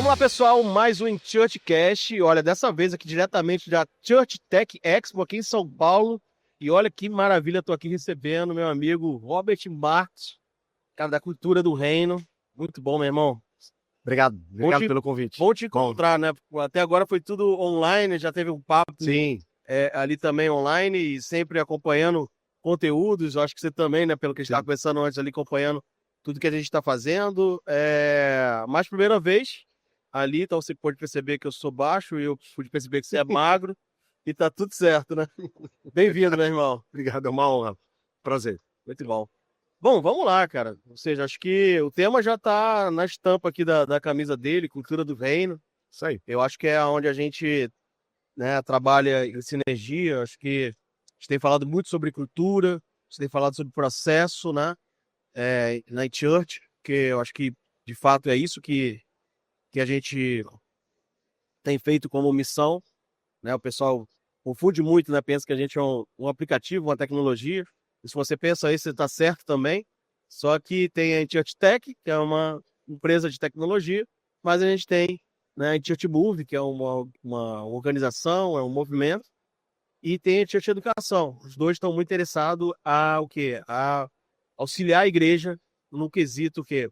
Vamos lá, pessoal, mais um InChurchCast. Olha, dessa vez aqui diretamente da Church Tech Expo aqui em São Paulo. E olha que maravilha, estou aqui recebendo meu amigo Robert Marques, cara da Cultura do Reino. Muito bom, meu irmão. Obrigado pelo convite. Bom te encontrar, né? Até agora foi tudo online, já teve um papo Sim. ali também online e sempre acompanhando conteúdos. Eu acho que você também, né? Pelo que a gente estava conversando antes ali, acompanhando tudo que a gente está fazendo. Mas primeira vez ali, então você pode perceber que eu sou baixo e eu pude perceber que você é magro e tá tudo certo, né? Bem-vindo, meu irmão. Obrigado, é uma honra. Prazer. Muito bom. Bom, vamos lá, cara. Ou seja, acho que o tema já tá na estampa aqui da camisa dele, Cultura do Reino. Isso aí. Eu acho que é onde a gente, né, trabalha em sinergia. Acho que a gente tem falado muito sobre cultura, a gente tem falado sobre processo, né? Na Church, que eu acho que de fato é isso que a gente tem feito como missão, né? O pessoal confunde muito, né? Pensa que a gente é um aplicativo, uma tecnologia. E se você pensa isso, você está certo também. Só que tem a Church Tech, que é uma empresa de tecnologia, mas a gente tem, né, a Church Move, que é uma organização, é um movimento, e tem a Church Educação. Os dois estão muito interessados o quê? A auxiliar a igreja no quesito que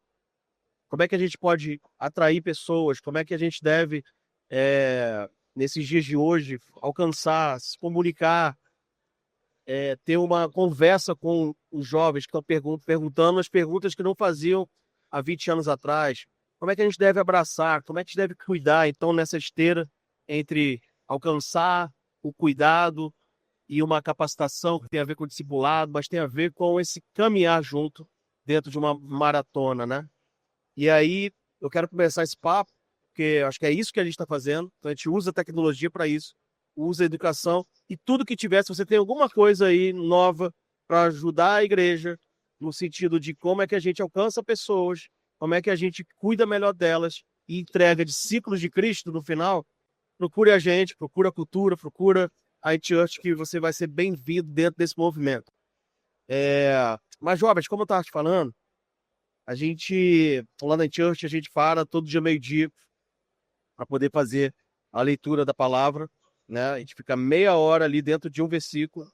como é que a gente pode atrair pessoas, como é que a gente deve, nesses dias de hoje, alcançar, se comunicar, ter uma conversa com os jovens que estão perguntando as perguntas que não faziam há 20 anos atrás. Como é que a gente deve abraçar, como é que a gente deve cuidar, então, nessa esteira entre alcançar o cuidado e uma capacitação que tem a ver com o discipulado, mas tem a ver com esse caminhar junto dentro de uma maratona, né? E aí, eu quero começar esse papo, porque eu acho que é isso que a gente está fazendo. Então, a gente usa a tecnologia para isso, usa a educação, e tudo que tiver, se você tem alguma coisa aí nova para ajudar a igreja, no sentido de como é que a gente alcança pessoas, como é que a gente cuida melhor delas e entrega discípulos de Cristo no final, procure a gente, procura a cultura, procura a iChurch, que você vai ser bem-vindo dentro desse movimento. Mas, Robert, como eu estava te falando, a gente, lá na Church, a gente para todo dia meio-dia para poder fazer a leitura da palavra, né? A gente fica meia hora ali dentro de um versículo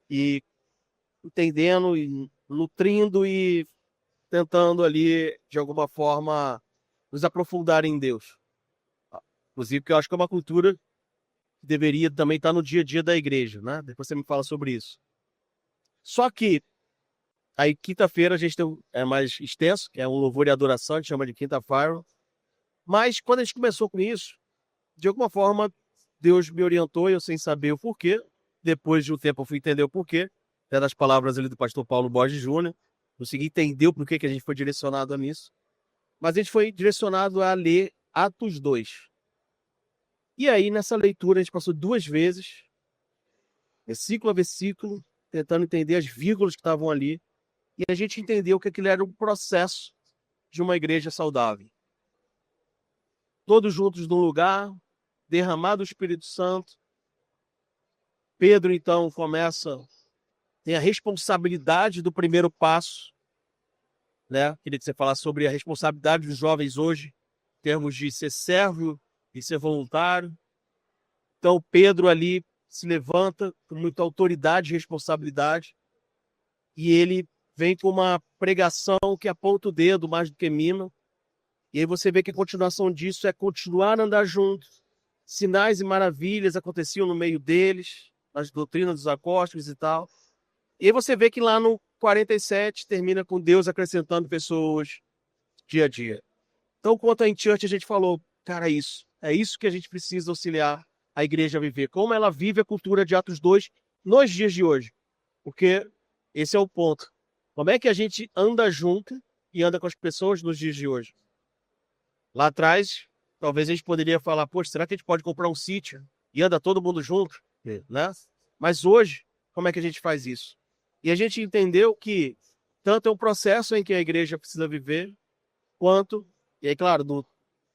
e entendendo e nutrindo e tentando ali, de alguma forma, nos aprofundar em Deus. Inclusive, que eu acho que é uma cultura que deveria também estar no dia a dia da igreja, né? Depois você me fala sobre isso. Só que aí, quinta-feira, a gente tem mais extenso, que é um louvor e adoração, a gente chama de Quinta-feira. Mas quando a gente começou com isso, de alguma forma, Deus me orientou, eu sem saber o porquê. Depois de um tempo eu fui entender o porquê, até das palavras ali do pastor Paulo Borges Júnior. Consegui entender o porquê que a gente foi direcionado a nisso. Mas a gente foi direcionado a ler Atos 2. E aí, nessa leitura, a gente passou 2 vezes, versículo a versículo, tentando entender as vírgulas que estavam ali. E a gente entendeu que aquilo era um processo de uma igreja saudável. Todos juntos num lugar, derramado o Espírito Santo. Pedro, então, tem a responsabilidade do primeiro passo, né? Queria que você falasse sobre a responsabilidade dos jovens hoje, em termos de ser servo e ser voluntário. Então, Pedro ali se levanta com muita autoridade e responsabilidade, e ele vem com uma pregação que aponta o dedo mais do que mina. E aí você vê que a continuação disso é continuar a andar juntos. Sinais e maravilhas aconteciam no meio deles, nas doutrinas dos apóstolos e tal. E aí você vê que lá no 47 termina com Deus acrescentando pessoas dia a dia. Então, quanto a InChurch, a gente falou, cara, é isso que a gente precisa auxiliar a igreja a viver. Como ela vive a cultura de Atos 2 nos dias de hoje. Porque esse é o ponto. Como é que a gente anda junto e anda com as pessoas nos dias de hoje? Lá atrás, talvez a gente poderia falar, poxa, será que a gente pode comprar um sítio e anda todo mundo junto? Né? Mas hoje, como é que a gente faz isso? E a gente entendeu que tanto é um processo em que a igreja precisa viver, quanto, e aí, claro, no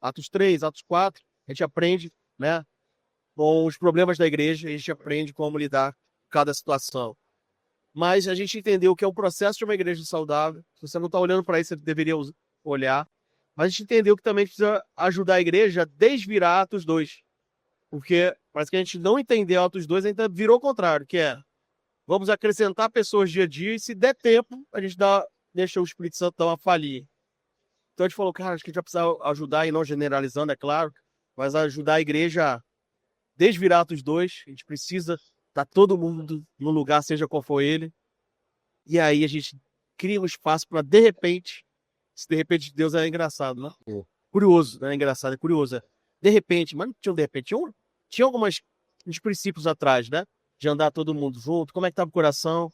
Atos 3, Atos 4, a gente aprende, né, com os problemas da igreja, a gente aprende como lidar com cada situação. Mas a gente entendeu que é um processo de uma igreja saudável. Se você não está olhando para isso, você deveria olhar. Mas a gente entendeu que também precisa ajudar a igreja a desvirar Atos 2. Porque parece que a gente não entendeu Atos 2, ainda virou o contrário, que é vamos acrescentar pessoas dia a dia e se der tempo, a gente deixa o Espírito Santo dar uma falia. Então a gente falou, cara, acho que a gente vai precisar ajudar, e não generalizando, é claro, mas ajudar a igreja a desvirar Atos 2. A gente precisa estar todo mundo no lugar, seja qual for ele. E aí a gente cria um espaço para, de repente, se de repente Deus é engraçado, né? Curioso, né? Engraçado, é curioso. De repente, mas não tinha um de repente, tinha alguns princípios atrás, né? De andar todo mundo junto, como é que estava o coração.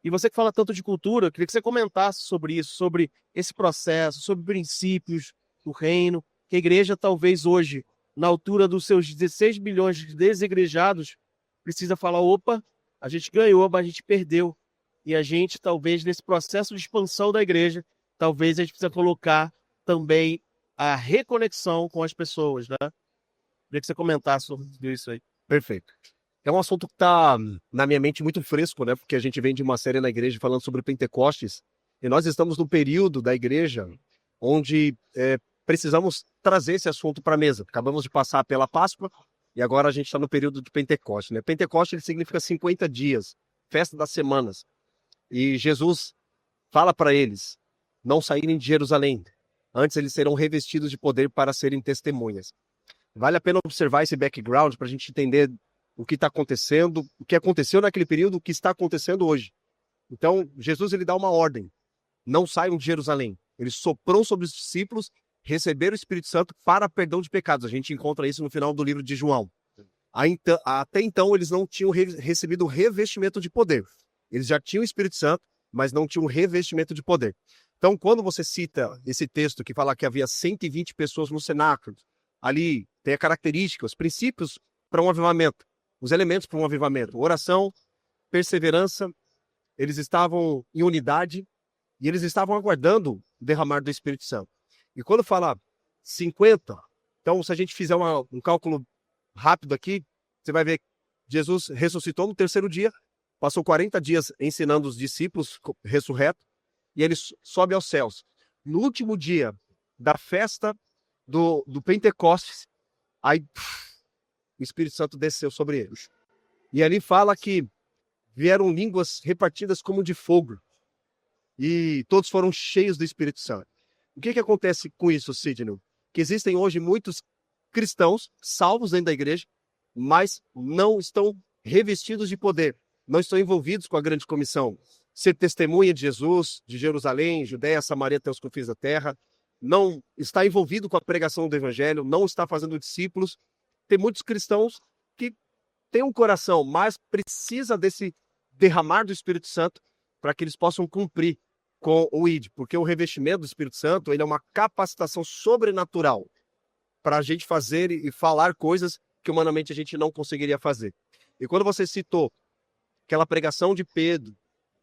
E você que fala tanto de cultura, eu queria que você comentasse sobre isso, sobre esse processo, sobre princípios do reino, que a igreja talvez hoje, na altura dos seus 16 milhões de desigrejados, precisa falar, opa, a gente ganhou, mas a gente perdeu. E a gente, talvez, nesse processo de expansão da igreja, talvez a gente precisa colocar também a reconexão com as pessoas, né? Queria que você comentasse sobre isso aí. Perfeito. É um assunto que está na minha mente muito fresco, né? Porque a gente vem de uma série na igreja falando sobre Pentecostes, e nós estamos no período da igreja onde precisamos trazer esse assunto para a mesa. Acabamos de passar pela Páscoa e agora a gente está no período de Pentecostes, né? Pentecostes ele significa 50 dias, festa das semanas. E Jesus fala para eles não saírem de Jerusalém. Antes eles serão revestidos de poder para serem testemunhas. Vale a pena observar esse background para a gente entender o que está acontecendo, o que aconteceu naquele período, o que está acontecendo hoje. Então, Jesus ele dá uma ordem. Não saiam de Jerusalém. Ele soprou sobre os discípulos, receberam o Espírito Santo para perdão de pecados. A gente encontra isso no final do livro de João. Até então, eles não tinham recebido o revestimento de poder. Eles já tinham o Espírito Santo, mas não tinham o revestimento de poder. Então, quando você cita esse texto que fala que havia 120 pessoas no cenáculo, ali tem a característica, os princípios para um avivamento, os elementos para um avivamento, oração, perseverança, eles estavam em unidade e eles estavam aguardando o derramar do Espírito Santo. E quando fala 50, então se a gente fizer um cálculo rápido aqui, você vai ver que Jesus ressuscitou no terceiro dia, passou 40 dias ensinando os discípulos ressurreto, e ele sobe aos céus. No último dia da festa do Pentecostes, aí o Espírito Santo desceu sobre eles. E ali fala que vieram línguas repartidas como de fogo. E todos foram cheios do Espírito Santo. O que acontece com isso, Sidney? Que existem hoje muitos cristãos salvos dentro da igreja, mas não estão revestidos de poder. Não estão envolvidos com a grande comissão. Ser testemunha de Jesus, de Jerusalém, Judéia, Samaria até os confins da terra. Não está envolvido com a pregação do evangelho, não está fazendo discípulos. Tem muitos cristãos que têm um coração, mas precisa desse derramar do Espírito Santo para que eles possam cumprir com o ID, porque o revestimento do Espírito Santo ele é uma capacitação sobrenatural para a gente fazer e falar coisas que humanamente a gente não conseguiria fazer. E quando você citou aquela pregação de Pedro,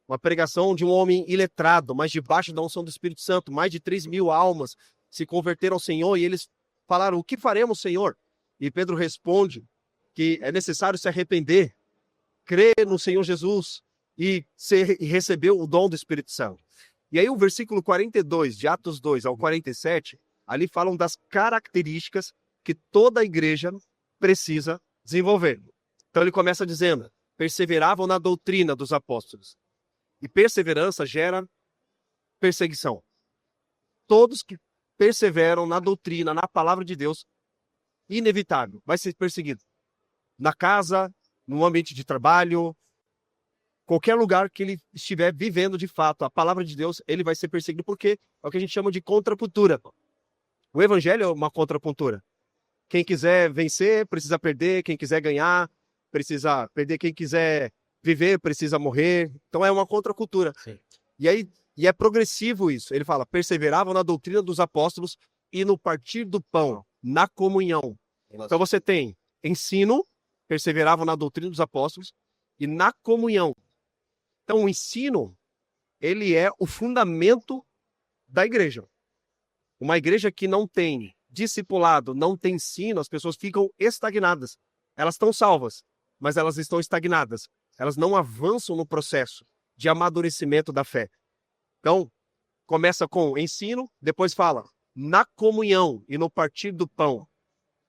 uma pregação de um homem iletrado, mas debaixo da unção do Espírito Santo, mais de 3.000 almas se converteram ao Senhor e eles falaram, o que faremos, Senhor? E Pedro responde que é necessário se arrepender, crer no Senhor Jesus e receber o dom do Espírito Santo. E aí o versículo 42 de Atos 2 ao 47, ali falam das características que toda a igreja precisa desenvolver. Então ele começa dizendo, perseveravam na doutrina dos apóstolos. E perseverança gera perseguição. Todos que perseveram na doutrina, na palavra de Deus, inevitável, vai ser perseguido. Na casa, no ambiente de trabalho, qualquer lugar que ele estiver vivendo de fato a palavra de Deus, ele vai ser perseguido porque é o que a gente chama de contracultura. O evangelho é uma contracultura. Quem quiser vencer, precisa perder. Quem quiser ganhar, precisa perder. Quem quiser viver, precisa morrer. Então é uma contracultura. Sim. E é progressivo isso. Ele fala, perseveravam na doutrina dos apóstolos e no partir do pão, na comunhão. Então você tem ensino, perseveravam na doutrina dos apóstolos e na comunhão. Então o ensino, ele é o fundamento da igreja. Uma igreja que não tem discipulado, não tem ensino, as pessoas ficam estagnadas. Elas estão salvas, mas elas estão estagnadas. Elas não avançam no processo de amadurecimento da fé. Então, começa com ensino, depois fala na comunhão e no partir do pão.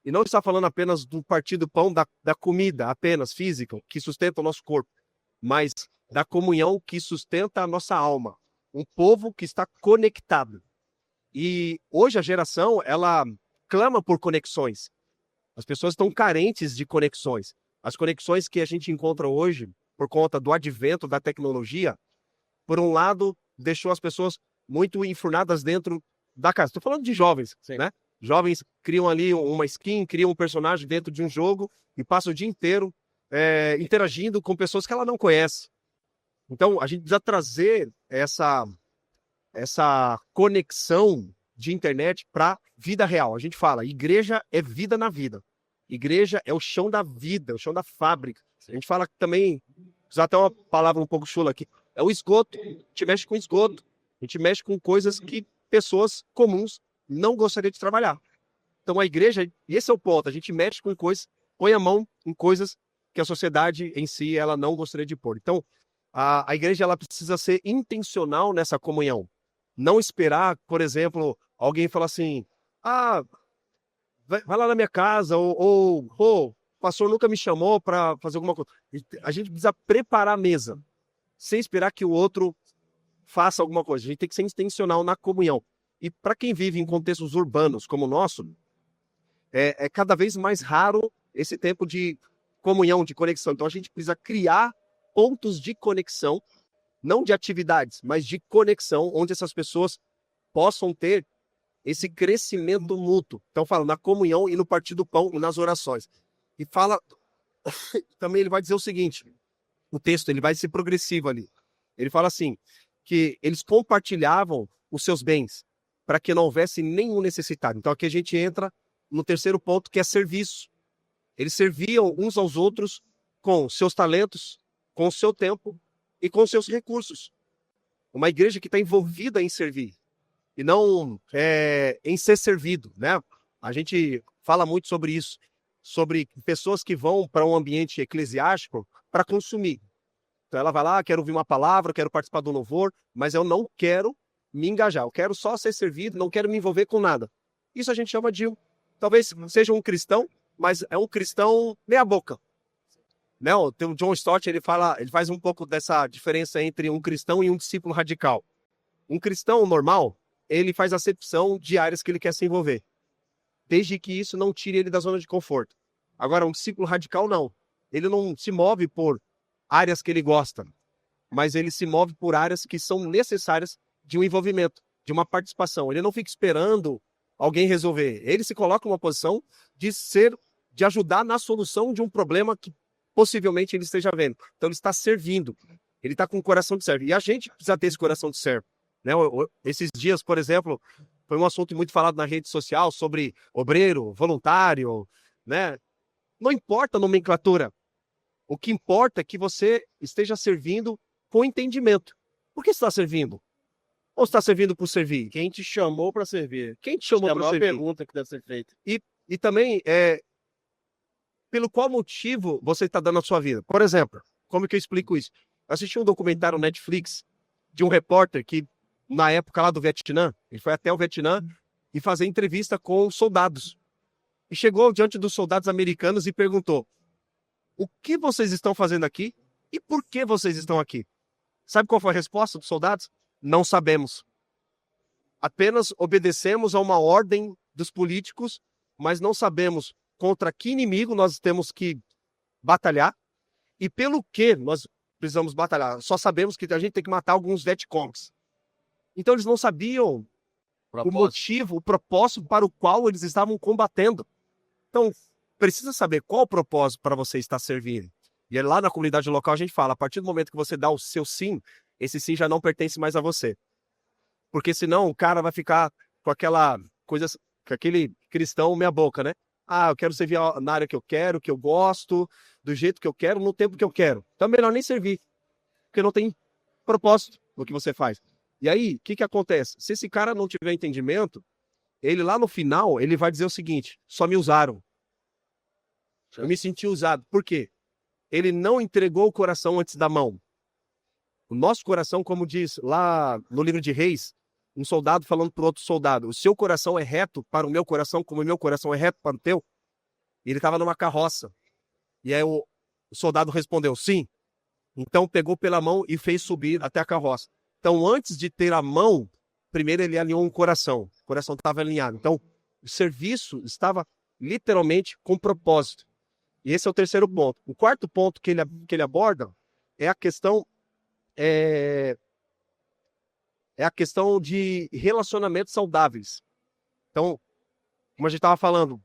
E não está falando apenas do partir do pão, da comida apenas física, que sustenta o nosso corpo, mas da comunhão que sustenta a nossa alma. Um povo que está conectado. E hoje a geração, ela clama por conexões. As pessoas estão carentes de conexões. As conexões que a gente encontra hoje, por conta do advento da tecnologia, por um lado, deixou as pessoas muito enfurnadas dentro da casa. Estou falando de jovens, né? Jovens criam ali uma skin, criam um personagem dentro de um jogo e passam o dia inteiro interagindo com pessoas que ela não conhece. Então, a gente precisa trazer essa conexão de internet para vida real. A gente fala, igreja é vida na vida. Igreja é o chão da vida, o chão da fábrica. A gente fala também, usar até uma palavra um pouco chula aqui, é o esgoto. A gente mexe com esgoto. A gente mexe com coisas que pessoas comuns não gostariam de trabalhar. Então a igreja, e esse é o ponto, a gente mexe com coisas, põe a mão em coisas que a sociedade em si ela não gostaria de pôr. Então a igreja ela precisa ser intencional nessa comunhão. Não esperar, por exemplo, alguém falar assim, vai lá na minha casa, ou o pastor nunca me chamou para fazer alguma coisa. A gente precisa preparar a mesa, sem esperar que o outro faça alguma coisa. A gente tem que ser intencional na comunhão. E para quem vive em contextos urbanos como o nosso, é cada vez mais raro esse tempo de comunhão, de conexão. Então a gente precisa criar pontos de conexão, não de atividades, mas de conexão, onde essas pessoas possam ter esse crescimento mútuo. Então fala na comunhão e no partir do pão e nas orações. E fala, também ele vai dizer o seguinte, o texto ele vai ser progressivo ali. Ele fala assim, que eles compartilhavam os seus bens, para que não houvesse nenhum necessitado. Então aqui a gente entra no terceiro ponto, que é serviço. Eles serviam uns aos outros com seus talentos, com o seu tempo e com seus recursos. Uma igreja que está envolvida em servir e não em ser servido, né? A gente fala muito sobre isso, sobre pessoas que vão para um ambiente eclesiástico para consumir. Então ela vai lá, quero ouvir uma palavra, quero participar do louvor, mas eu não quero me engajar, eu quero só ser servido, não quero me envolver com nada. Isso a gente chama de, talvez seja um cristão, mas é um cristão meia boca. Né? O John Stott, ele faz um pouco dessa diferença entre um cristão e um discípulo radical. Um cristão normal, ele faz acepção de áreas que ele quer se envolver, desde que isso não tire ele da zona de conforto. Agora, um discípulo radical, não. Ele não se move por áreas que ele gosta, mas ele se move por áreas que são necessárias de um envolvimento, de uma participação. Ele não fica esperando alguém resolver. Ele se coloca numa posição de ajudar na solução de um problema que possivelmente ele esteja vendo. Então ele está servindo. Ele está com o coração de servo. E a gente precisa ter esse coração de servo. Né? Esses dias, por exemplo, foi um assunto muito falado na rede social sobre obreiro, voluntário, né? Não importa a nomenclatura. O que importa é que você esteja servindo com entendimento. Por que você está servindo? Ou está servindo por servir? Quem te chamou para servir? Quem te chamou para servir? É a pergunta que deve ser feita. E também, pelo qual motivo você está dando a sua vida? Por exemplo, como que eu explico isso? Eu assisti um documentário no Netflix de um repórter que, na época lá do Vietnã, ele foi até o Vietnã e fazer entrevista com soldados. E chegou diante dos soldados americanos e perguntou: o que vocês estão fazendo aqui e por que vocês estão aqui? Sabe qual foi a resposta dos soldados? Não sabemos. Apenas obedecemos a uma ordem dos políticos, mas não sabemos contra que inimigo nós temos que batalhar e pelo que nós precisamos batalhar. Só sabemos que a gente tem que matar alguns Vietcongs. Então eles não sabiam o motivo, o propósito para o qual eles estavam combatendo. Então, precisa saber qual o propósito para você estar servindo. E lá na comunidade local a gente fala, a partir do momento que você dá o seu sim, esse sim já não pertence mais a você. Porque senão o cara vai ficar com aquela coisa, com aquele cristão meia boca, né? Eu quero servir na área que eu gosto, do jeito que eu quero, no tempo que eu quero. Então é melhor nem servir, porque não tem propósito no que você faz. E aí, o que acontece? Se esse cara não tiver entendimento, ele lá no final, ele vai dizer o seguinte: só me usaram. Eu me senti usado. Por quê? Ele não entregou o coração antes da mão. O nosso coração, como diz lá no livro de Reis, um soldado falando para o outro soldado, o seu coração é reto para o meu coração, como o meu coração é reto para o teu? E ele estava numa carroça. E aí o soldado respondeu, sim. Então pegou pela mão e fez subir até a carroça. Então, antes de ter a mão, primeiro ele alinhou um coração. O coração estava alinhado. Então, o serviço estava literalmente com propósito. E esse é o terceiro ponto. O quarto ponto que ele aborda é a questão é a questão de relacionamentos saudáveis. Então, como a gente estava falando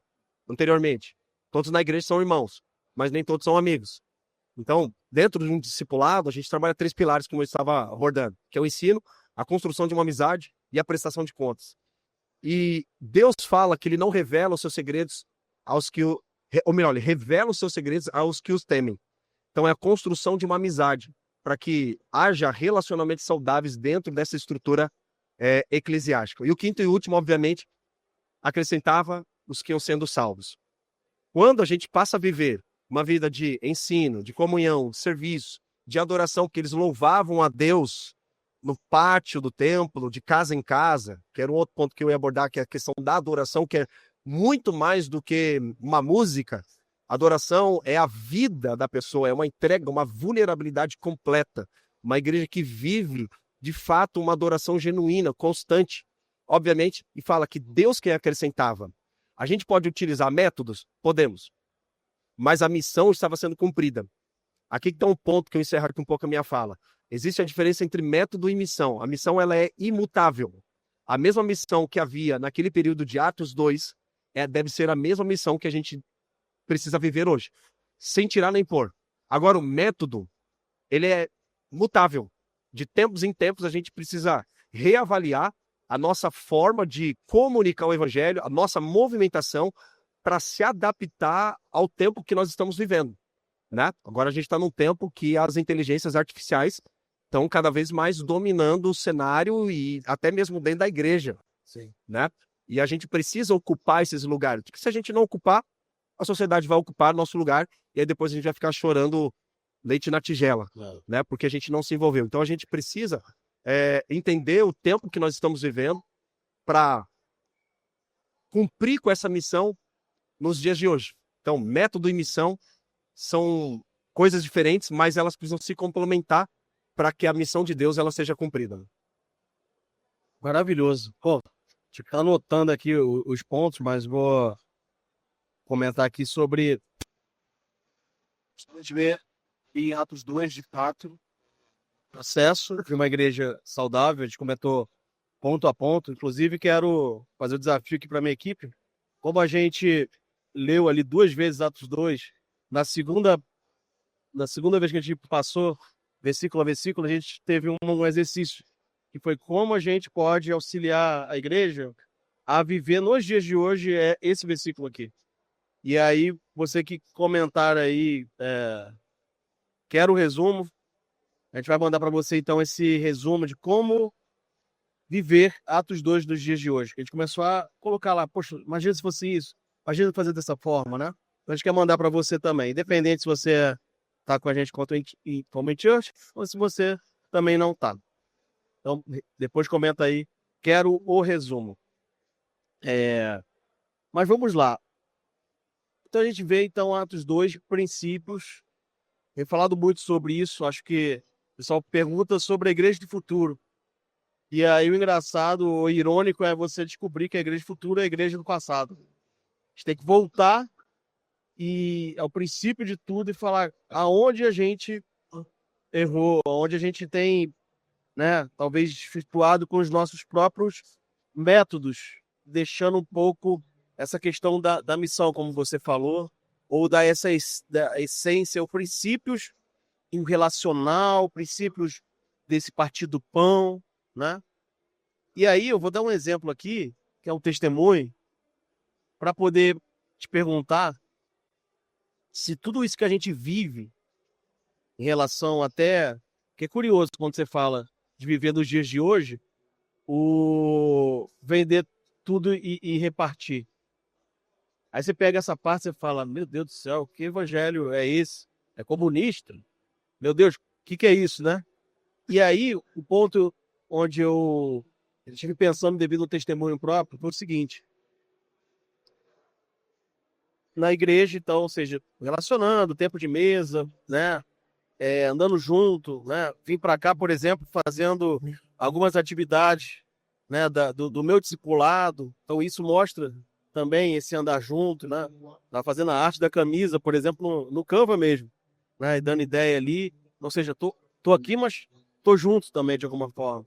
anteriormente, todos na igreja são irmãos, mas nem todos são amigos. Então, dentro de um discipulado, a gente trabalha 3 pilares, como eu estava abordando, que é o ensino, a construção de uma amizade e a prestação de contas. E Deus fala que ele não revela os seus segredos aos que ou melhor, ele revela os seus segredos aos que os temem. Então, é a construção de uma amizade, para que haja relacionamentos saudáveis dentro dessa estrutura eclesiástica. E o quinto e último, obviamente, acrescentava os que iam sendo salvos. Quando a gente passa a viver uma vida de ensino, de comunhão, de serviço, de adoração, porque eles louvavam a Deus no pátio do templo, de casa em casa, que era um outro ponto que eu ia abordar, que é a questão da adoração, que é muito mais do que uma música. Adoração é a vida da pessoa, é uma entrega, uma vulnerabilidade completa. Uma igreja que vive, de fato, uma adoração genuína, constante. Obviamente, e fala que Deus quem acrescentava. A gente pode utilizar métodos? Podemos. Mas a missão estava sendo cumprida. Aqui está um ponto que eu encerro aqui um pouco a minha fala. Existe a diferença entre método e missão. A missão ela é imutável. A mesma missão que havia naquele período de Atos 2 deve ser a mesma missão que a gente precisa viver hoje, sem tirar nem pôr. Agora, o método, ele é mutável. De tempos em tempos, a gente precisa reavaliar a nossa forma de comunicar o evangelho, a nossa movimentação, para se adaptar ao tempo que nós estamos vivendo, né? Agora a gente está num tempo que as inteligências artificiais estão cada vez mais dominando o cenário e até mesmo dentro da igreja, Sim. né? E a gente precisa ocupar esses lugares, porque se a gente não ocupar, a sociedade vai ocupar nosso lugar e aí depois a gente vai ficar chorando leite na tigela, né? Porque a gente não se envolveu. Então a gente precisa entender o tempo que nós estamos vivendo para cumprir com essa missão nos dias de hoje. Então, método e missão são coisas diferentes, mas elas precisam se complementar para que a missão de Deus ela seja cumprida. Maravilhoso. Pô, tá anotando aqui os pontos, mas vou comentar aqui sobre a gente vê em Atos 2, de fato, processo de uma igreja saudável. A gente comentou ponto a ponto. Inclusive, quero fazer o desafio aqui para minha equipe. Como a gente leu ali 2 vezes Atos 2, na segunda vez que a gente passou versículo a versículo, a gente teve um exercício, que foi como a gente pode auxiliar a igreja a viver nos dias de hoje esse versículo aqui. E aí, você que comentar aí, quero o resumo, a gente vai mandar para você então esse resumo de como viver Atos 2 dos dias de hoje. A gente começou a colocar lá, poxa, imagina se fosse isso, imagina fazer dessa forma, né? Então a gente quer mandar para você também, independente se você tá com a gente como em church ou se você também não tá. Então, depois comenta aí, quero o resumo. Mas vamos lá. Então a gente vê então Atos 2, princípios. Tenho falado muito sobre isso, acho que o pessoal pergunta sobre a igreja do futuro. E aí o engraçado, o irônico é você descobrir que a igreja do futuro é a igreja do passado. A gente tem que voltar e ao princípio de tudo e falar aonde a gente errou, aonde a gente tem, né, talvez desvirtuado com os nossos próprios métodos, deixando um pouco essa questão da missão, como você falou, ou da essência, ou princípios em relacional, princípios desse partir do pão, né? E aí eu vou dar um exemplo aqui, que é um testemunho, para poder te perguntar se tudo isso que a gente vive em relação até, que é curioso quando você fala de viver nos dias de hoje, o vender tudo e repartir. Aí você pega essa parte e fala, meu Deus do céu, que evangelho é esse? É comunista? Meu Deus, o que é isso, né? E aí, o ponto onde eu eu estive pensando devido ao testemunho próprio, foi o seguinte. Na igreja, então, ou seja, relacionando, tempo de mesa, né? Andando junto, né? Vim para cá, por exemplo, fazendo algumas atividades, né? Do meu discipulado. Então, isso mostra também esse andar junto, né? Tá fazendo a arte da camisa, por exemplo, no Canva mesmo, né? E dando ideia ali. Ou seja, tô aqui, mas tô junto também de alguma forma.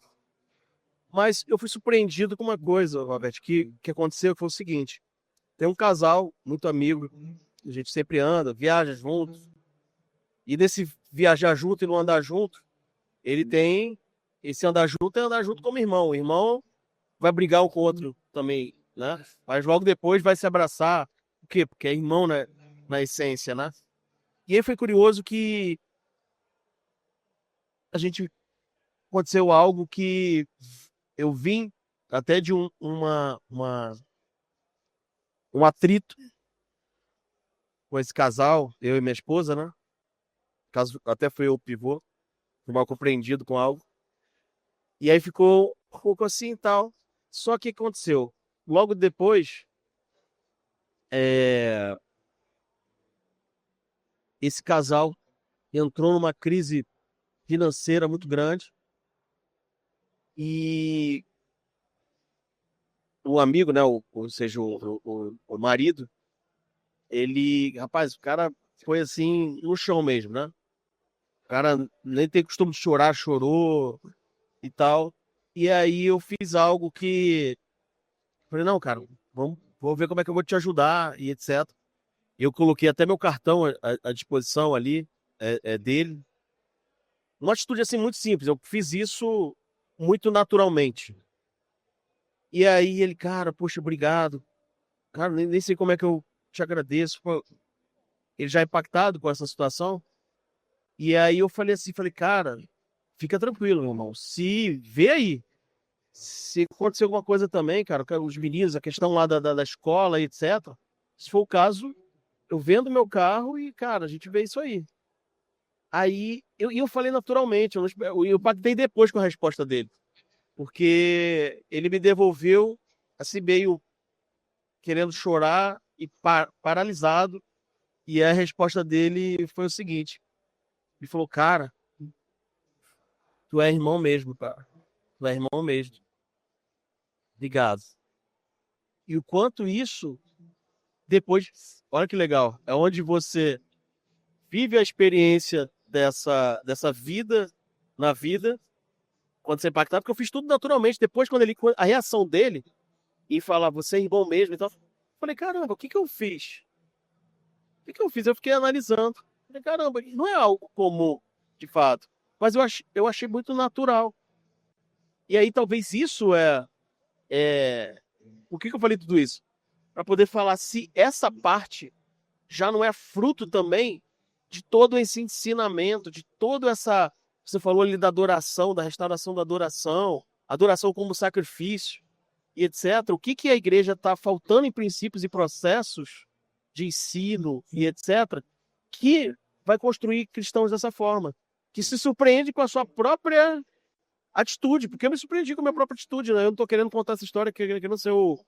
Mas eu fui surpreendido com uma coisa, Robert, que aconteceu, que foi o seguinte. Tem um casal muito amigo, a gente sempre anda, viaja juntos. E nesse viajar junto e não andar junto, ele tem esse andar junto é andar junto como irmão. O irmão vai brigar um com o outro também, né? Mas logo depois vai se abraçar. Por quê? Porque é irmão, né? Na essência, né? E aí foi curioso que a gente aconteceu algo que eu vim até de um atrito com esse casal, eu e minha esposa, né? Caso até foi eu o pivô, fui mal compreendido com algo. E aí ficou um pouco assim e tal. Só que o que aconteceu? Logo depois, é, esse casal entrou numa crise financeira muito grande e o amigo, né, ou seja, o marido, rapaz, o cara foi assim no chão mesmo, né? O cara nem tem costume de chorar, chorou e tal. E aí eu fiz algo que falei, não, cara, vou ver como é que eu vou te ajudar e etc. Eu coloquei até meu cartão à disposição ali dele. Uma atitude assim muito simples. Eu fiz isso muito naturalmente. E aí ele, cara, poxa, obrigado. Cara, nem sei como é que eu te agradeço. Pô, ele já é impactado com essa situação. E aí eu falei assim, falei, cara, fica tranquilo, meu irmão. Se vê aí. Se acontecer alguma coisa também, cara, os meninos, a questão lá da escola e etc. Se for o caso, eu vendo meu carro e, cara, a gente vê isso aí. Aí eu falei naturalmente, eu pactei depois com a resposta dele. Porque ele me devolveu, assim, meio querendo chorar e paralisado. E a resposta dele foi o seguinte: ele falou, cara, tu é irmão mesmo, cara. Tu é irmão mesmo. Obrigado. E o quanto isso, depois, olha que legal, é onde você vive a experiência dessa vida na vida, quando você é impactado, porque eu fiz tudo naturalmente. Depois, a reação dele, em falar, você é irmão mesmo, então, eu falei, caramba, o que eu fiz? O que eu fiz? Eu fiquei analisando. Falei, caramba, não é algo comum, de fato. Mas eu achei muito natural. E aí, talvez isso Por que eu falei tudo isso? Para poder falar se essa parte já não é fruto também de todo esse ensinamento, de toda essa. Você falou ali da adoração, da restauração da adoração, adoração como sacrifício e etc. O que a igreja está faltando em princípios e processos de ensino e etc., que vai construir cristãos dessa forma, que se surpreende com a sua própria atitude, porque eu me surpreendi com a minha própria atitude, né? Eu não estou querendo contar essa história, querendo ser o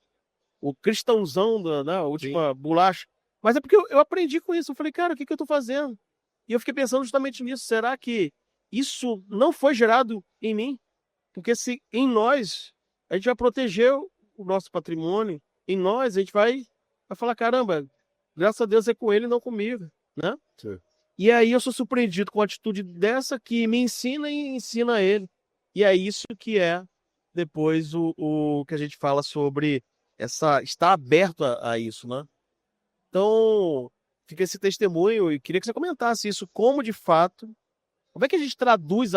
cristãozão da última bolacha, mas é porque eu aprendi com isso. Eu falei, cara, o que eu estou fazendo? E eu fiquei pensando justamente nisso. Será que isso não foi gerado em mim? Porque se em nós a gente vai proteger o nosso patrimônio, em nós a gente vai falar, caramba, graças a Deus é com ele e não comigo, né? Sim. E aí eu sou surpreendido com a atitude dessa que me ensina e ensina ele. E é isso que é depois o que a gente fala sobre estar aberto a isso, né? Então, fica esse testemunho e queria que você comentasse isso, como de fato, como é que a gente traduz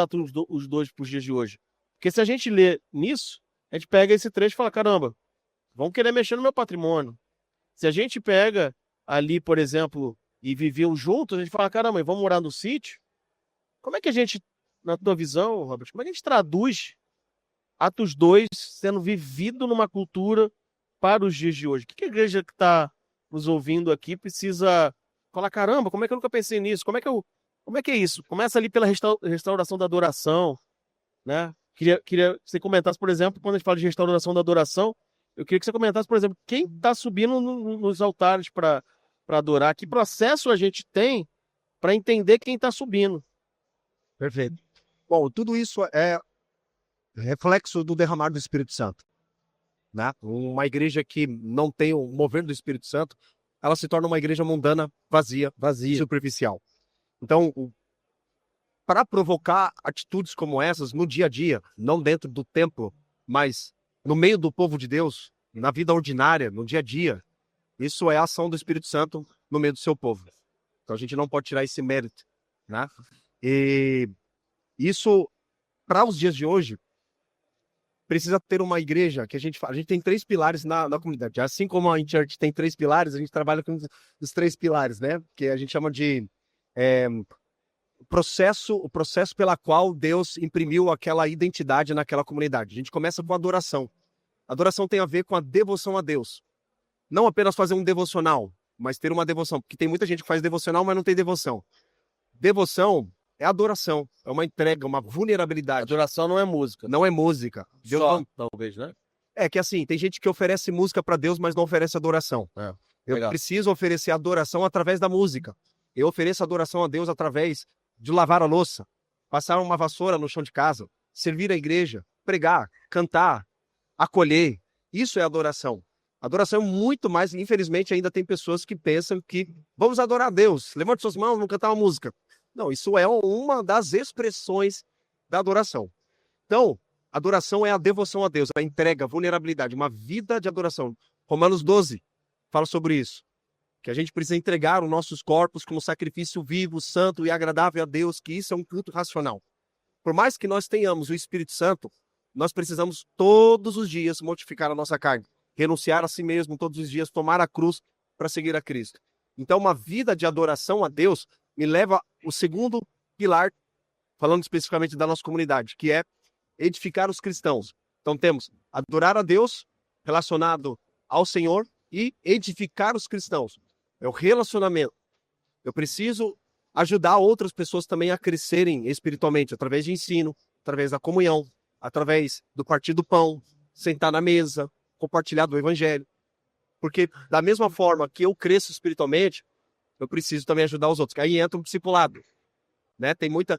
os dois para os dias de hoje? Porque se a gente lê nisso, a gente pega esse trecho e fala, caramba, vão querer mexer no meu patrimônio. Se a gente pega ali, por exemplo, e viviam juntos, a gente fala, caramba, vamos morar no sítio? Como é que a gente, na tua visão, Robert, como é que a gente traduz Atos 2 sendo vivido numa cultura para os dias de hoje? O que a igreja que está nos ouvindo aqui precisa falar, caramba, como é que eu nunca pensei nisso? Como é que é isso? Começa ali pela restauração da adoração, né? queria que você comentasse, por exemplo, quando a gente fala de restauração da adoração, eu queria que você comentasse, por exemplo, quem está subindo nos altares para adorar, que processo a gente tem para entender quem está subindo. Perfeito. Bom, tudo isso é reflexo do derramar do Espírito Santo, né? Uma igreja que não tem o mover do Espírito Santo, ela se torna uma igreja mundana, vazia, superficial. Então, para provocar atitudes como essas no dia a dia, não dentro do templo, mas no meio do povo de Deus, na vida ordinária, no dia a dia, isso é a ação do Espírito Santo no meio do seu povo. Então a gente não pode tirar esse mérito, né? E isso, para os dias de hoje, precisa ter uma igreja que a gente tem 3 pilares na comunidade. Assim como a InChurch tem 3 pilares, a gente trabalha com os 3 pilares, né? Que a gente chama de o processo pela qual Deus imprimiu aquela identidade naquela comunidade. A gente começa com a adoração. A adoração tem a ver com a devoção a Deus. Não apenas fazer um devocional, mas ter uma devoção. Porque tem muita gente que faz devocional, mas não tem devoção. Devoção é adoração, é uma entrega, uma vulnerabilidade. Adoração não é música. Não é música. Deus só, talvez, né? É que assim, tem gente que oferece música para Deus, mas não oferece adoração. Eu preciso oferecer adoração através da música. Eu ofereço adoração a Deus através de lavar a louça, passar uma vassoura no chão de casa, servir a igreja, pregar, cantar, acolher. Isso é adoração. Adoração é muito mais, infelizmente ainda tem pessoas que pensam que vamos adorar a Deus, levante suas mãos, vamos cantar uma música. Não, isso é uma das expressões da adoração. Então, adoração é a devoção a Deus, a entrega, a vulnerabilidade, uma vida de adoração. Romanos 12 fala sobre isso, que a gente precisa entregar os nossos corpos como sacrifício vivo, santo e agradável a Deus, que isso é um culto racional. Por mais que nós tenhamos o Espírito Santo, nós precisamos todos os dias mortificar a nossa carne, renunciar a si mesmo todos os dias, tomar a cruz para seguir a Cristo. Então, uma vida de adoração a Deus me leva ao segundo pilar, falando especificamente da nossa comunidade, que é edificar os cristãos. Então, temos adorar a Deus relacionado ao Senhor e edificar os cristãos. É o relacionamento. Eu preciso ajudar outras pessoas também a crescerem espiritualmente, através de ensino, através da comunhão, através do partir do pão, sentar na mesa, compartilhar do evangelho. Porque da mesma forma que eu cresço espiritualmente, eu preciso também ajudar os outros. Aí entra o discipulado, né? Tem muita...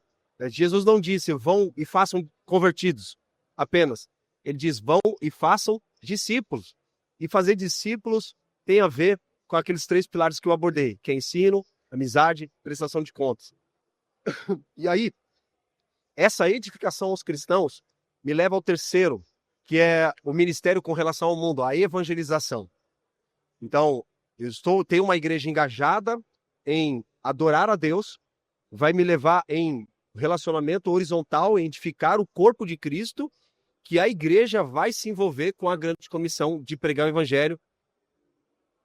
Jesus não disse, vão e façam convertidos apenas. Ele diz, vão e façam discípulos. E fazer discípulos tem a ver com aqueles 3 pilares que eu abordei, que é ensino, amizade, prestação de contas. E aí, essa edificação aos cristãos me leva ao terceiro, que é o ministério com relação ao mundo, a evangelização. Então, tenho uma igreja engajada em adorar a Deus, vai me levar em relacionamento horizontal, em edificar o corpo de Cristo, que a igreja vai se envolver com a grande comissão de pregar o evangelho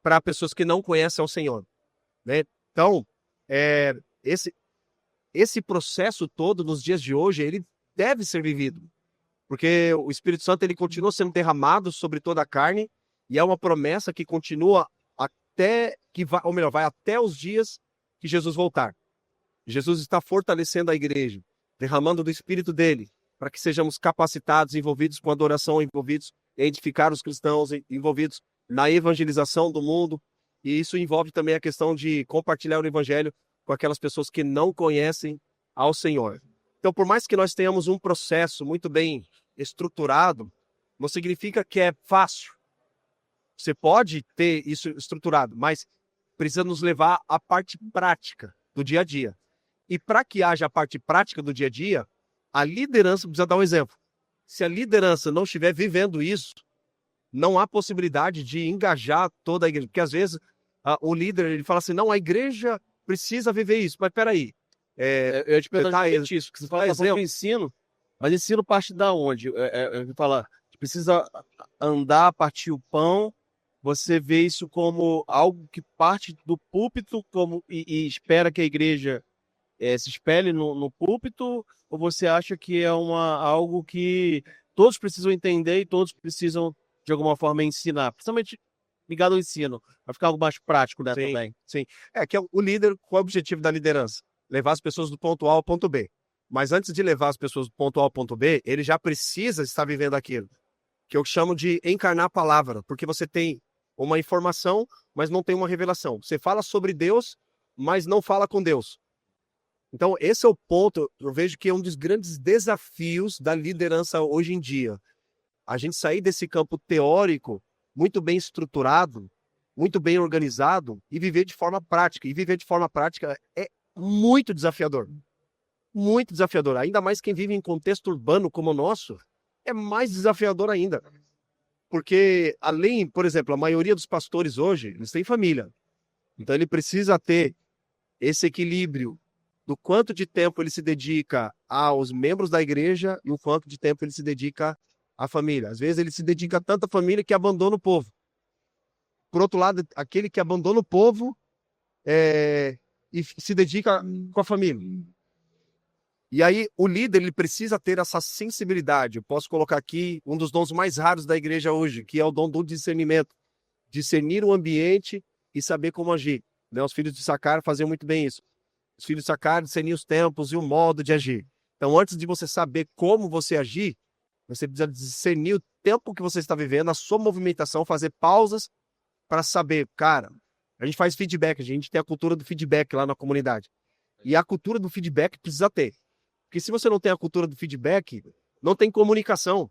para pessoas que não conhecem ao Senhor, né? Então, esse processo todo nos dias de hoje, ele deve ser vivido, porque o Espírito Santo ele continua sendo derramado sobre toda a carne e é uma promessa que continua até que vai até os dias que Jesus voltar. Jesus está fortalecendo a igreja, derramando do Espírito dele, para que sejamos capacitados, envolvidos com adoração, envolvidos em edificar os cristãos, envolvidos na evangelização do mundo. E isso envolve também a questão de compartilhar o evangelho com aquelas pessoas que não conhecem ao Senhor. Então, por mais que nós tenhamos um processo muito bem estruturado, não significa que é fácil. Você pode ter isso estruturado, mas precisa nos levar à parte prática do dia a dia. E para que haja a parte prática do dia a dia, a liderança precisa dar um exemplo. Se a liderança não estiver vivendo isso, não há possibilidade de engajar toda a igreja. Porque às vezes o líder ele fala assim, não, a igreja precisa viver isso. Mas peraí. Eu te pergunto isso, que você fala exemplo, ensino, mas ensino parte da onde? Eu falar, precisa andar, partir o pão, você vê isso como algo que parte do púlpito e espera que a igreja se espelhe no púlpito, ou você acha que é algo que todos precisam entender e todos precisam, de alguma forma, ensinar? Principalmente ligado ao ensino, vai ficar algo mais prático, né, sim, também. Sim, que é o líder, qual é o objetivo da liderança? Levar as pessoas do ponto A ao ponto B. Mas antes de levar as pessoas do ponto A ao ponto B, ele já precisa estar vivendo aquilo, que eu chamo de encarnar a palavra, porque você tem uma informação, mas não tem uma revelação. Você fala sobre Deus, mas não fala com Deus. Então, esse é o ponto, eu vejo que é um dos grandes desafios da liderança hoje em dia. A gente sair desse campo teórico, muito bem estruturado, muito bem organizado, e viver de forma prática. E viver de forma prática é muito desafiador. Muito desafiador. Ainda mais quem vive em contexto urbano como o nosso, é mais desafiador ainda. Porque, além, por exemplo, a maioria dos pastores hoje, eles têm família. Então, ele precisa ter esse equilíbrio do quanto de tempo ele se dedica aos membros da igreja e o quanto de tempo ele se dedica à família. Às vezes, ele se dedica tanto à família que abandona o povo. Por outro lado, aquele que abandona o povo e se dedica com a família. E aí, o líder ele precisa ter essa sensibilidade. Eu posso colocar aqui um dos dons mais raros da igreja hoje, que é o dom do discernimento. Discernir o ambiente e saber como agir. Né? Os filhos de Sacar faziam muito bem isso. Os filhos de Sacar discerniam os tempos e o modo de agir. Então, antes de você saber como você agir, você precisa discernir o tempo que você está vivendo, a sua movimentação, fazer pausas para saber, cara, a gente faz feedback, a gente tem a cultura do feedback lá na comunidade. E a cultura do feedback precisa ter. Porque se você não tem a cultura do feedback, não tem comunicação.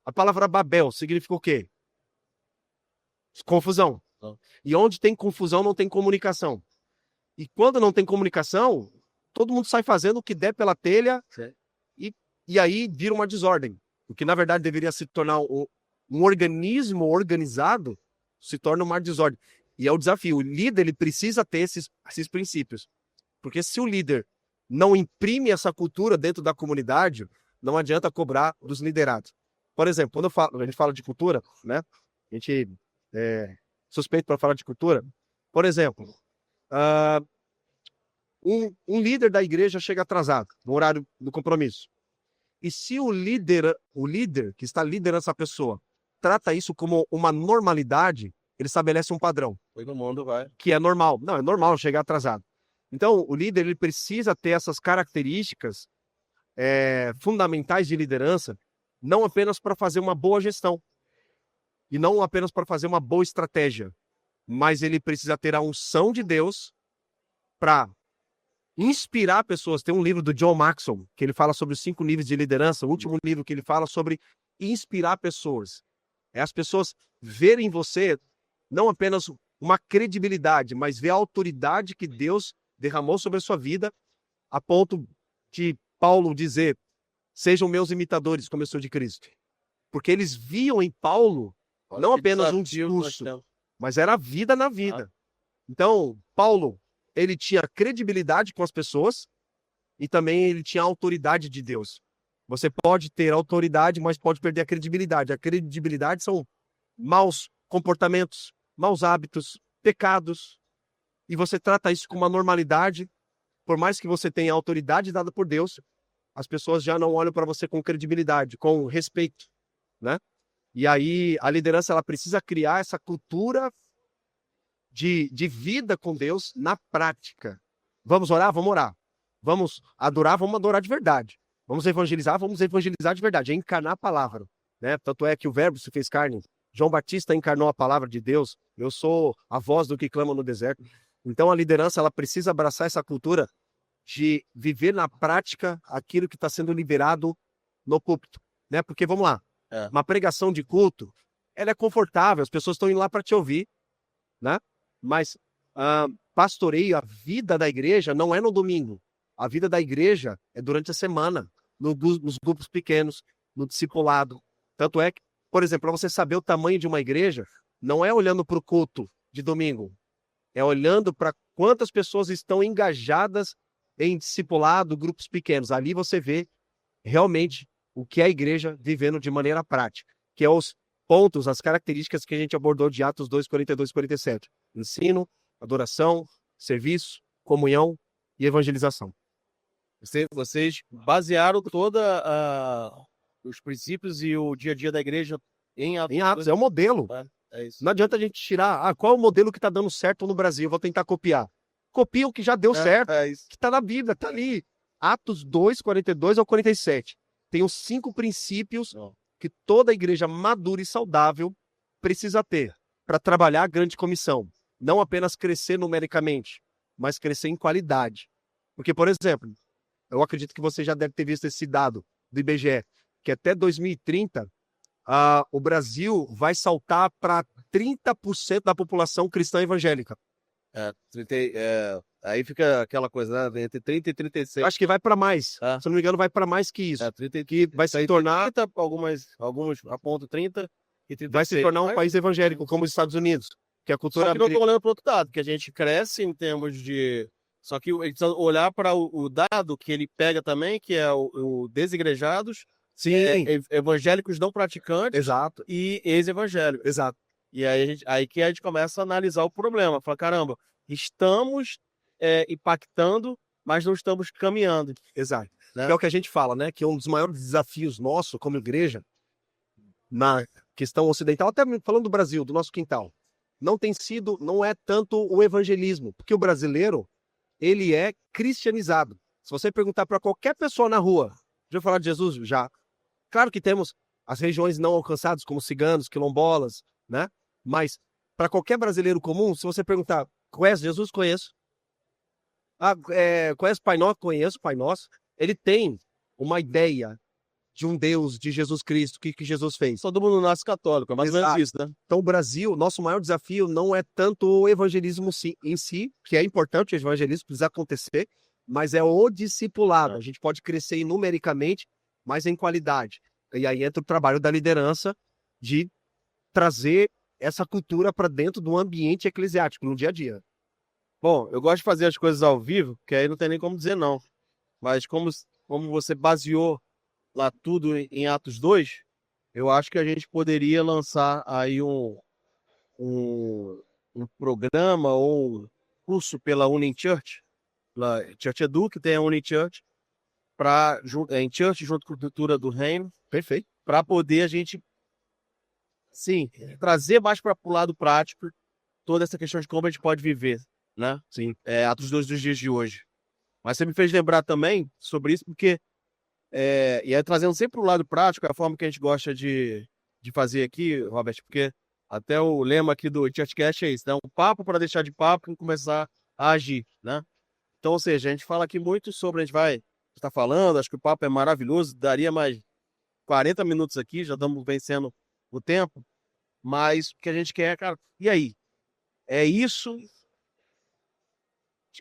A palavra Babel significa o quê? Confusão. E onde tem confusão, não tem comunicação. E quando não tem comunicação, todo mundo sai fazendo o que der pela telha e aí vira uma desordem. O que, na verdade, deveria se tornar um organismo organizado, se torna uma desordem. E é o desafio. O líder ele precisa ter esses princípios. Porque se o líder não imprime essa cultura dentro da comunidade, não adianta cobrar dos liderados. Por exemplo, quando a gente fala de cultura, né? A gente suspeito para falar de cultura. Por exemplo, um líder da igreja chega atrasado no horário do compromisso. E se o líder que está liderando essa pessoa trata isso como uma normalidade, ele estabelece um padrão. Todo mundo vai. Que é normal. Não, é normal chegar atrasado. Então, o líder ele precisa ter essas características fundamentais de liderança, não apenas para fazer uma boa gestão, e não apenas para fazer uma boa estratégia, mas ele precisa ter a unção de Deus para inspirar pessoas. Tem um livro do John Maxwell, que ele fala sobre os 5 níveis de liderança, o último livro que ele fala sobre inspirar pessoas. É as pessoas verem em você não apenas uma credibilidade, mas ver a autoridade que Deus derramou sobre a sua vida, a ponto de Paulo dizer, sejam meus imitadores, como eu sou de Cristo. Porque eles viam em Paulo não apenas um discurso, mas era a vida na vida. Então, Paulo, ele tinha credibilidade com as pessoas e também ele tinha a autoridade de Deus. Você pode ter autoridade, mas pode perder a credibilidade. A credibilidade são maus comportamentos, maus hábitos, pecados. E você trata isso com uma normalidade. Por mais que você tenha autoridade dada por Deus, as pessoas já não olham para você com credibilidade, com respeito, né? E aí a liderança ela precisa criar essa cultura de vida com Deus na prática. Vamos orar? Vamos orar. Vamos adorar de verdade. Vamos evangelizar de verdade. É encarnar a palavra, né? Tanto é que o verbo se fez carne. João Batista encarnou a palavra de Deus. Eu sou a voz do que clama no deserto. Então a liderança ela precisa abraçar essa cultura de viver na prática aquilo que está sendo liberado no púlpito, né? Porque vamos lá, uma pregação de culto, ela é confortável, as pessoas estão indo lá para te ouvir, né? Mas pastoreio, a vida da igreja não é no domingo. A vida da igreja é durante a semana, nos grupos pequenos, no discipulado. Tanto é que, por exemplo, para você saber o tamanho de uma igreja, não é olhando para o culto de domingo, é olhando para quantas pessoas estão engajadas em discipulado, grupos pequenos. Ali você vê realmente o que é a igreja vivendo de maneira prática, que é os pontos, as características que a gente abordou de Atos 2, 42 e 47. Ensino, adoração, serviço, comunhão e evangelização. Vocês basearam toda os princípios e o dia a dia da igreja em Atos. Em Atos, é o modelo. É isso. Não adianta a gente tirar, qual é o modelo que está dando certo no Brasil? Eu vou tentar copiar. Copia o que já deu certo, É isso. que está na Bíblia, está ali. Atos 2, 42 ao 47. Tem os 5 princípios Ó. que toda igreja madura e saudável precisa ter para trabalhar a grande comissão. Não apenas crescer numericamente, mas crescer em qualidade. Porque, por exemplo, eu acredito que você já deve ter visto esse dado do IBGE, que até 2030, o Brasil vai saltar para 30% da população cristã evangélica. Aí fica aquela coisa, né? Entre 30 e Eu 36. acho que vai para mais. Ah. Se eu não me engano, vai para mais que isso. 30, Que vai se tornar, 30, alguns apontam 30 e 36. vai se tornar um Mas- país evangélico, como os Estados Unidos. Que a cultura Só que não estou olhando para outro dado, que a gente cresce em termos de. Só que ele precisa olhar para o dado que ele pega também, que é o desigrejados, Sim, evangélicos não praticantes exato, e ex-evangélicos. exato. E aí que a gente começa a analisar o problema. Fala, caramba, estamos impactando, mas não estamos caminhando. Exato. Né? É o que a gente fala, né? Que um dos maiores desafios nossos, como igreja, na questão ocidental, até falando do Brasil, do nosso quintal, não é tanto o evangelismo, porque o brasileiro, ele é cristianizado. Se você perguntar para qualquer pessoa na rua, já falar de Jesus? Já. Claro que temos as regiões não alcançadas, como ciganos, quilombolas, né? Mas para qualquer brasileiro comum, se você perguntar, conhece Jesus? Conheço. Conhece Pai Nosso? Conheço Pai Nosso. Ele tem uma ideia de um Deus, de Jesus Cristo, o que Jesus fez. Todo mundo nasce católico, é mais ou menos isso, né? Então, o Brasil, nosso maior desafio não é tanto o evangelismo em si, que é importante, o evangelismo precisa acontecer, mas é o discipulado. A gente pode crescer numericamente, mas em qualidade. E aí entra o trabalho da liderança de trazer essa cultura para dentro do ambiente eclesiástico, no dia a dia. Bom, eu gosto de fazer as coisas ao vivo, que aí não tem nem como dizer não. Mas como você baseou lá tudo em Atos 2, eu acho que a gente poderia lançar aí um programa ou um curso pela Unichurch, pela Church Edu, que tem a Unichurch, em Church junto com a cultura do reino, Perfeito. para poder a gente, sim, trazer mais para o lado prático toda essa questão de como a gente pode viver, né? Sim. Atos 2 dos dias de hoje. Mas você me fez lembrar também sobre isso, porque e aí trazendo sempre o lado prático, a forma que a gente gosta de fazer aqui, Robert, porque até o lema aqui do Churchcast é isso, né? Um papo para deixar de papo e começar a agir, né? Então, ou seja, a gente fala aqui muito sobre, a gente está falando, acho que o papo é maravilhoso, daria mais 40 minutos aqui, já estamos vencendo o tempo, mas o que a gente quer, cara, e aí? É isso?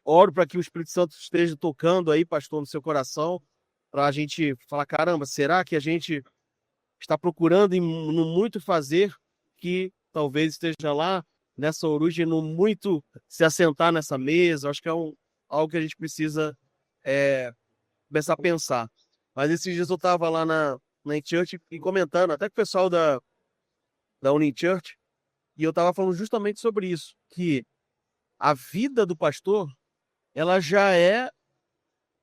Oro para que o Espírito Santo esteja tocando aí, pastor, no seu coração, para a gente falar, caramba, será que a gente está procurando no muito fazer que talvez esteja lá nessa origem, no muito se assentar nessa mesa? Acho que é algo que a gente precisa começar a pensar. Mas esses dias eu estava lá na Church e comentando, até com o pessoal da Unichurch, e eu estava falando justamente sobre isso, que a vida do pastor, ela já é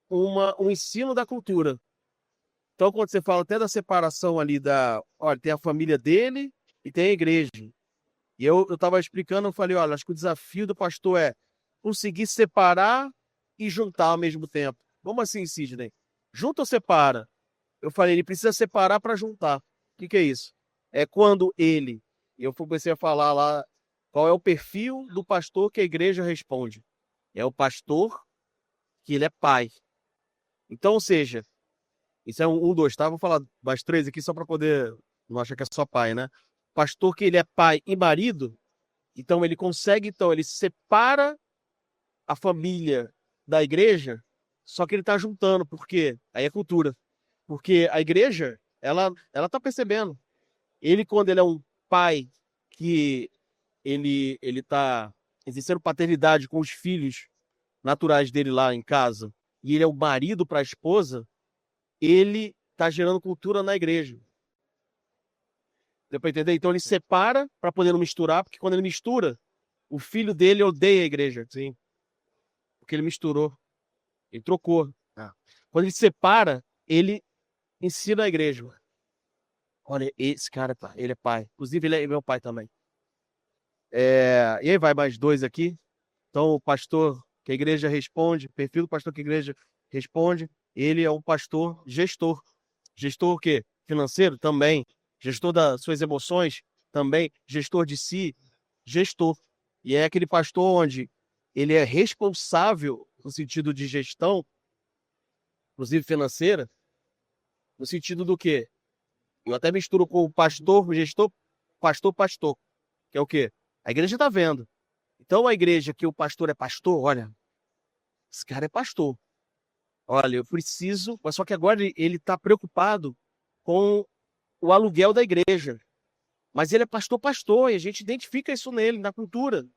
um ensino da cultura. Então, quando você fala até da separação ali olha, tem a família dele e tem a igreja. E eu estava explicando, eu falei, olha, acho que o desafio do pastor é conseguir separar e juntar ao mesmo tempo. Como assim, Sidney? Junta ou separa? Eu falei, ele precisa separar para juntar. O que é isso? É quando eu comecei a falar lá, qual é o perfil do pastor que a igreja responde. É o pastor que ele é pai. Então, ou seja, isso é dois, tá? Vou falar mais 3 aqui só para poder não achar que é só pai, né? Pastor que ele é pai e marido, então ele separa a família da igreja, só que ele tá juntando, porque aí é cultura. Porque a igreja, ela tá percebendo. Quando ele é um pai que ele tá exercendo paternidade com os filhos naturais dele lá em casa, e ele é o marido para a esposa, ele está gerando cultura na igreja. Deu para entender? Então ele separa para poder não misturar, porque quando ele mistura, o filho dele odeia a igreja. Sim. Porque ele misturou. Ele trocou. Quando ele separa, ele ensina a igreja. Olha, esse cara, ele é pai. Inclusive, ele é meu pai também. E aí vai mais 2 aqui. Então, o pastor que a igreja responde, perfil do pastor que a igreja responde. ele é um pastor gestor. Gestor o quê? Financeiro? Também. Gestor das suas emoções? Também. Gestor de si? Gestor. E é aquele pastor onde ele é responsável no sentido de gestão, inclusive financeira, no sentido do quê? Eu até misturo com o pastor, gestor, pastor, que é o quê? A igreja está vendo. Então a igreja que o pastor é pastor, olha, esse cara é pastor. Olha, eu preciso, mas só que agora ele está preocupado com o aluguel da igreja. Mas ele é pastor, e a gente identifica isso nele, na cultura.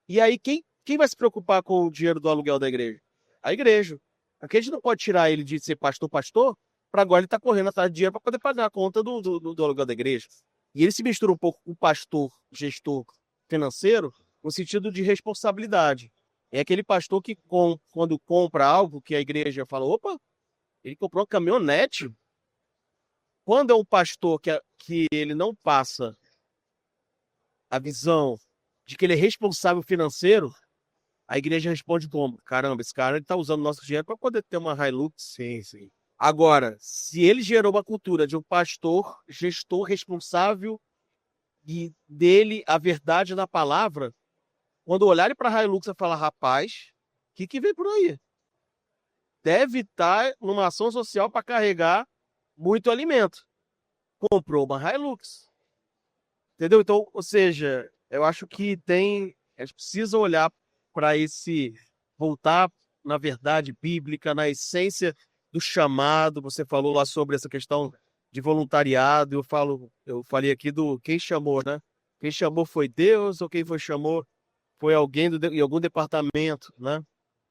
E aí, quem vai se preocupar com o dinheiro do aluguel da igreja? A igreja. Porque a gente não pode tirar ele de ser pastor, para agora ele estar correndo atrás de dinheiro para poder pagar a conta do aluguel da igreja. E ele se mistura um pouco com o pastor, gestor financeiro, no sentido de responsabilidade. É aquele pastor que, quando compra algo que a igreja fala, opa, ele comprou uma caminhonete. Quando é um pastor que ele não passa a visão de que ele é responsável financeiro, a igreja responde como? Caramba, esse cara está usando nosso dinheiro para poder ter uma Hilux. Sim, sim. Agora, se ele gerou uma cultura de um pastor, gestor responsável e dele a verdade na palavra, quando olharem para a Hilux e falar, rapaz, o que vem por aí? Deve estar numa ação social para carregar muito alimento. Comprou uma Hilux. Entendeu? Então, ou seja, eu acho que a gente precisa olhar para voltar na verdade bíblica, na essência do chamado. Você falou lá sobre essa questão de voluntariado, eu falei aqui do quem chamou, né? Quem chamou foi Deus ou quem chamou foi alguém em algum departamento, né?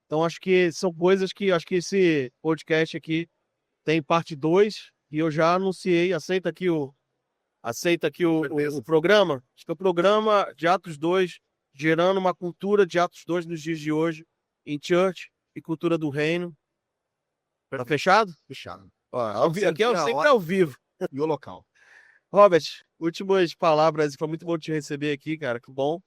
Então acho que são coisas que acho que esse podcast aqui tem parte 2 e eu já anunciei, aceita aqui o programa. Acho que é o programa de Atos 2, gerando uma cultura de Atos 2 nos dias de hoje, em church e cultura do reino. Tá fechado? Fechado. Aqui é sempre ao vivo. E o local. Robert, últimas palavras. Foi muito bom te receber aqui, cara. Que bom.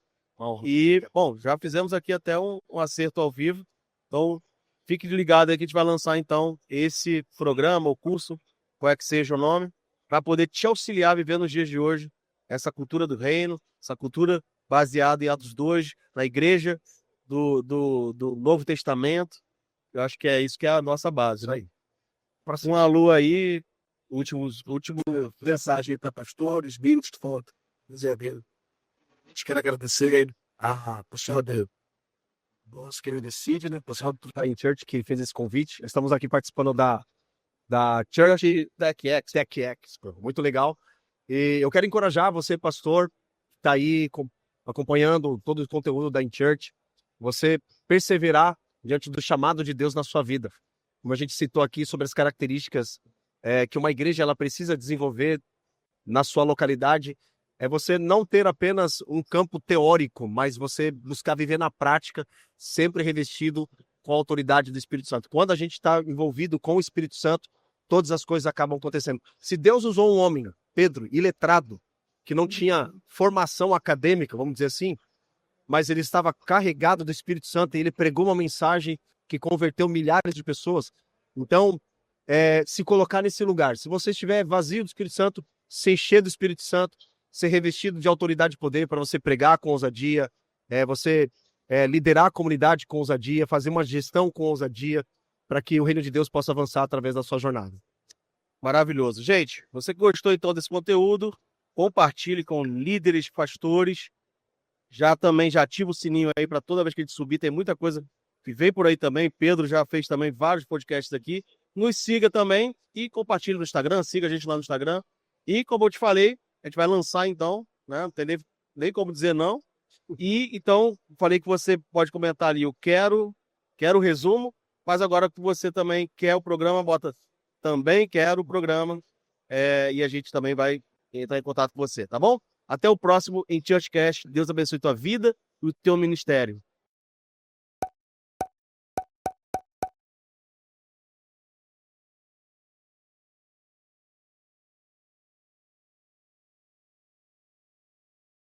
E, bom, já fizemos aqui até um acerto ao vivo. Então, fique ligado aí que a gente vai lançar, então, esse programa, o curso, qual é que seja o nome, para poder te auxiliar a viver nos dias de hoje essa cultura do reino, essa cultura baseada em Atos 2, na igreja do Novo Testamento. Eu acho que é isso que é a nossa base, né? Um alô aí, último mensagem para pastores, bispos de foto. Quero agradecer aí a pessoa do nosso querido Sidney, o pessoal do Em Church que fez esse convite. Estamos aqui participando da Church TechX. Muito legal. E eu quero encorajar você, pastor, que está aí acompanhando todo o conteúdo da InChurch, você perseverar diante do chamado de Deus na sua vida. Como a gente citou aqui sobre as características que uma igreja ela precisa desenvolver na sua localidade, é você não ter apenas um campo teórico, mas você buscar viver na prática, sempre revestido com a autoridade do Espírito Santo. Quando a gente está envolvido com o Espírito Santo, todas as coisas acabam acontecendo. Se Deus usou um homem, Pedro, iletrado, que não tinha formação acadêmica, vamos dizer assim, mas ele estava carregado do Espírito Santo e ele pregou uma mensagem que converteu milhares de pessoas. Então, se colocar nesse lugar. Se você estiver vazio do Espírito Santo, se encher do Espírito Santo, ser revestido de autoridade e poder para você pregar com ousadia, você liderar a comunidade com ousadia, fazer uma gestão com ousadia, para que o reino de Deus possa avançar através da sua jornada. Maravilhoso. Gente, você que gostou então desse conteúdo, compartilhe com líderes, pastores. Já ativa o sininho aí para toda vez que a gente subir, tem muita coisa que vem por aí também. Pedro já fez também vários podcasts aqui. Nos siga também e compartilhe no Instagram, siga a gente lá no Instagram. E como eu te falei, a gente vai lançar então, né? Não tem nem como dizer não. E então, falei que você pode comentar ali, eu quero o resumo, mas agora que você também quer o programa, bota também quero o programa. E a gente também vai entrar em contato com você, tá bom? Até o próximo em Churchcast. Deus abençoe tua vida e o teu ministério.